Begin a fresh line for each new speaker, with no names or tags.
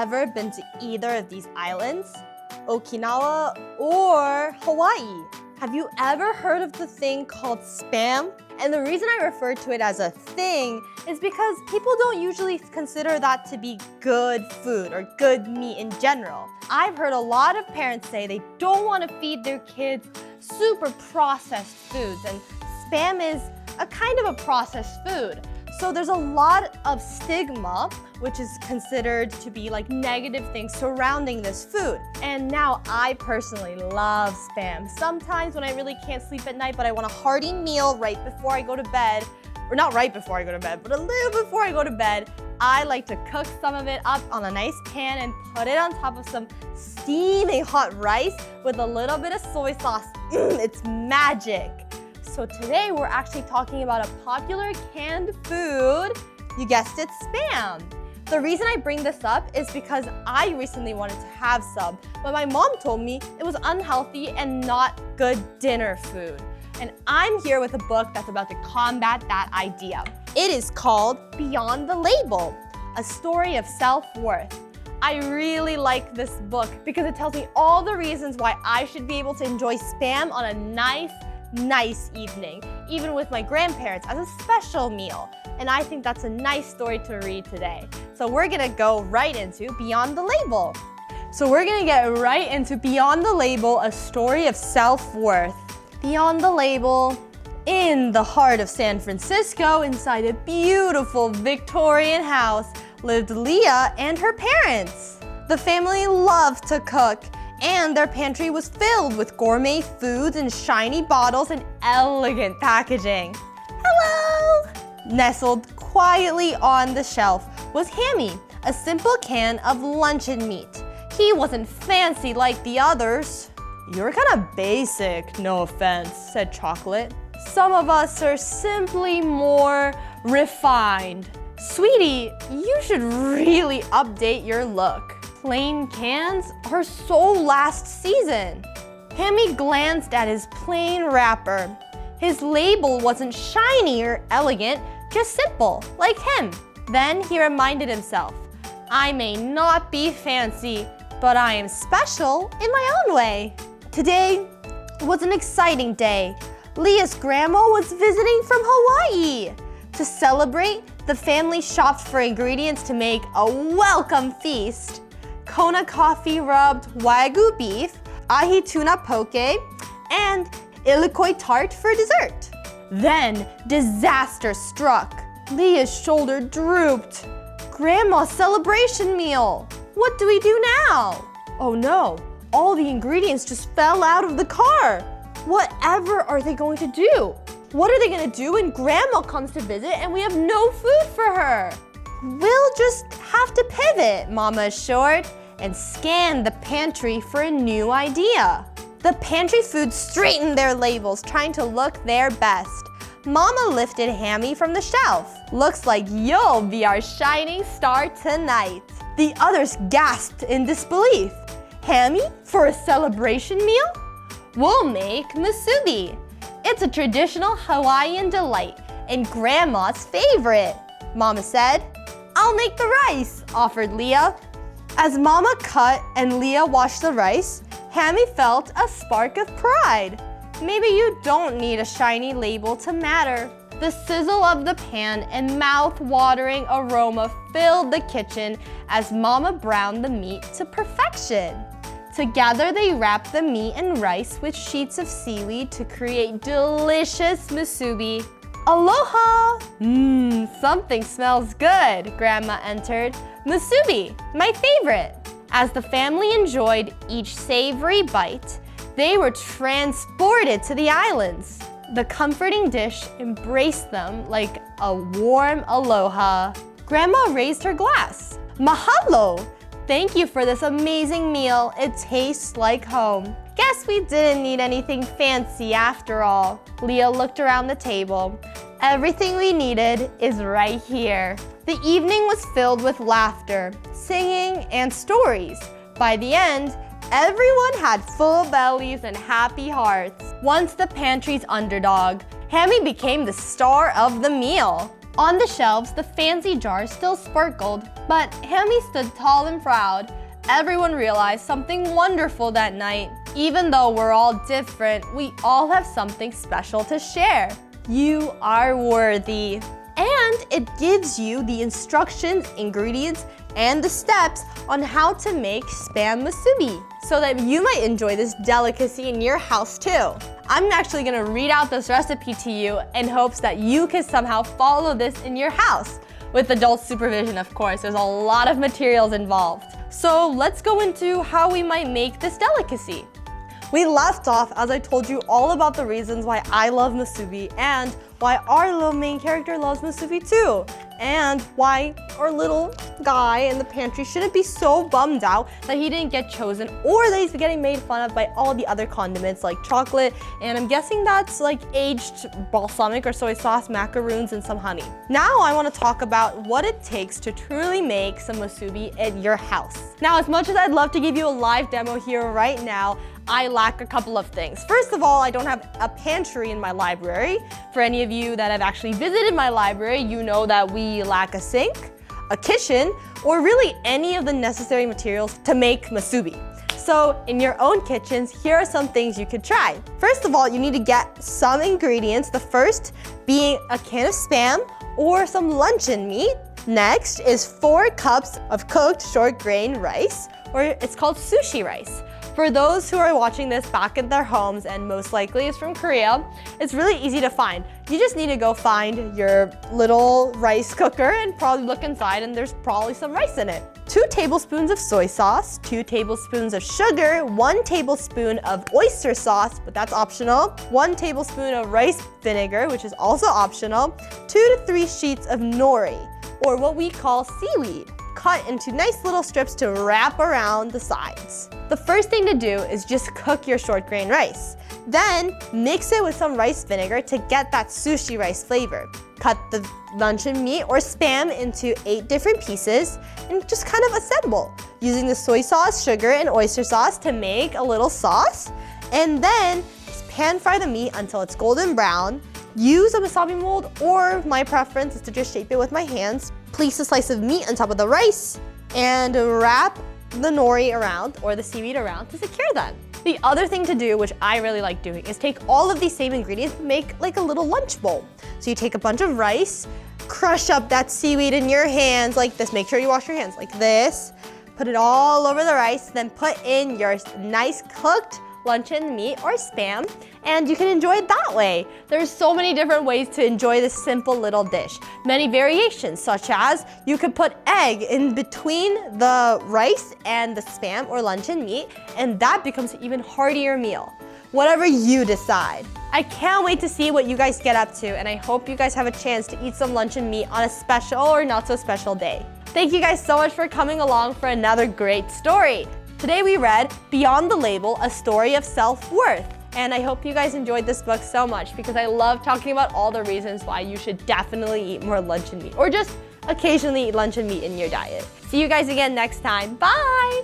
ever been to either of these islands? Okinawa or Hawaii? Have you ever heard of the thing called Spam? And the reason I refer to it as a thing is because people don't usually consider that to be good food or good meat in general. I've heard a lot of parents say they don't want to feed their kids super processed foods, and Spam is a kind of a processed food. So there's a lot of stigma, which is considered to be like negative things surrounding this food. And now I personally love Spam. Sometimes when I really can't sleep at night, but I want a hearty meal right before I go to bed, or not right before I go to bed, but a little before I go to bed, I like to cook some of it up on a nice pan and put it on top of some steaming hot rice with a little bit of soy sauce. It's magic. So today we're actually talking about a popular canned food. You guessed it, Spam. The reason I bring this up is because I recently wanted to have some, but my mom told me it was unhealthy and not good dinner food. And I'm here with a book that's about to combat that idea. It is called Beyond the Label, a story of self-worth. I really like this book because it tells me all the reasons why I should be able to enjoy Spam on a nice evening, even with my grandparents as a special meal. And I think that's a nice story to read today. So we're gonna go right into Beyond the Label. So we're gonna get right into Beyond the Label, a story of self-worth. Beyond the Label, in the heart of San Francisco, inside a beautiful Victorian house, lived Leah and her parents. The family loved to cook, and their pantry was filled with gourmet foods in shiny bottles and elegant packaging. Hello! Nestled quietly on the shelf was Hammy, a simple can of luncheon meat. He wasn't fancy like the others. You're kinda basic, no offense, said Chocolate. Some of us are simply more refined. Sweetie, you should really update your look. Plain cans are so last season. Hammy glanced at his plain wrapper. His label wasn't shiny or elegant, just simple, like him. Then he reminded himself, I may not be fancy, but I am special in my own way. Today was an exciting day. Leah's grandma was visiting from Hawaii. To celebrate, the family shopped for ingredients to make a welcome feast. Kona coffee rubbed Wagyu beef, ahi tuna poke, and ilikoi tart for dessert. Then disaster struck. Leah's shoulder drooped. Grandma's celebration meal. What do we do now? Oh no, all the ingredients just fell out of the car. Whatever are they going to do? What are they gonna do when Grandma comes to visit and we have no food for her? We'll just have to pivot, Mama assured, and scanned the pantry for a new idea. The pantry foods straightened their labels, trying to look their best. Mama lifted Hammy from the shelf. Looks like you'll be our shining star tonight. The others gasped in disbelief. Hammy for a celebration meal? We'll make musubi. It's a traditional Hawaiian delight and Grandma's favorite, Mama said. I'll make the rice, offered Leah. As Mama cut and Leah washed the rice, Hammy felt a spark of pride. Maybe you don't need a shiny label to matter. The sizzle of the pan and mouth-watering aroma filled the kitchen as Mama browned the meat to perfection. Together they wrapped the meat and rice with sheets of seaweed to create delicious musubi. Aloha! Something smells good, Grandma entered. Musubi, my favorite. As the family enjoyed each savory bite, they were transported to the islands. The comforting dish embraced them like a warm aloha. Grandma raised her glass. Mahalo! Thank you for this amazing meal. It tastes like home. Guess we didn't need anything fancy after all. Leah looked around the table. Everything we needed is right here. The evening was filled with laughter, singing, and stories. By the end, everyone had full bellies and happy hearts. Once the pantry's underdog, Hammy became the star of the meal. On the shelves, the fancy jars still sparkled, but Hammy stood tall and proud. Everyone realized something wonderful that night. Even though we're all different, we all have something special to share. You are worthy. And it gives you the instructions, ingredients, and the steps on how to make Spam Musubi so that you might enjoy this delicacy in your house too. I'm actually gonna read out this recipe to you in hopes that you can somehow follow this in your house. With adult supervision, of course. There's a lot of materials involved. So let's go into how we might make this delicacy. We left off as I told you all about the reasons why I love Musubi and why our little main character loves Musubi too, and why our little guy in the pantry shouldn't be so bummed out that he didn't get chosen or that he's getting made fun of by all the other condiments like chocolate, and I'm guessing that's like aged balsamic or soy sauce, macaroons, and some honey. Now I want to talk about what it takes to truly make some Musubi at your house. Now, as much as I'd love to give you a live demo here right now, I lack a couple of things. First of all, I don't have a pantry in my library. For any of you that have actually visited my library, you know that we lack a sink, a kitchen, or really any of the necessary materials to make Musubi. So in your own kitchens, here are some things you could try. First of all, you need to get some ingredients. The first being a can of Spam or some luncheon meat. Next is 4 cups of cooked short grain rice, or it's called sushi rice. For those who are watching this back at their homes, and most likely it's from Korea, it's really easy to find. You just need to go find your little rice cooker and probably look inside, and there's probably some rice in it. 2 tablespoons of soy sauce, 2 tablespoons of sugar, 1 tablespoon of oyster sauce, but that's optional, 1 tablespoon of rice vinegar, which is also optional, 2 to 3 sheets of nori, or what we call seaweed, cut into nice little strips to wrap around the sides. The first thing to do is just cook your short grain rice. Then mix it with some rice vinegar to get that sushi rice flavor. Cut the luncheon meat or Spam into 8 different pieces and just kind of assemble, using the soy sauce, sugar, and oyster sauce to make a little sauce. And then pan fry the meat until it's golden brown. Use a wasabi mold, or my preference is to just shape it with my hands. Place a slice of meat on top of the rice and wrap the nori around, or the seaweed around, to secure them. The other thing to do, which I really like doing, is take all of these same ingredients and make like a little lunch bowl. So you take a bunch of rice, crush up that seaweed in your hands like this. Make sure you wash your hands like this. Put it all over the rice, then put in your nice cooked luncheon meat or Spam, and you can enjoy it that way. There's so many different ways to enjoy this simple little dish. Many variations, such as you could put egg in between the rice and the Spam or luncheon meat, and that becomes an even heartier meal. Whatever you decide. I can't wait to see what you guys get up to, and I hope you guys have a chance to eat some luncheon meat on a special or not so special day. Thank you guys so much for coming along for another great story. Today we read Beyond the Label, A Story of Self-Worth. And I hope you guys enjoyed this book so much because I love talking about all the reasons why you should definitely eat more luncheon meat or just occasionally eat luncheon meat in your diet. See you guys again next time. Bye!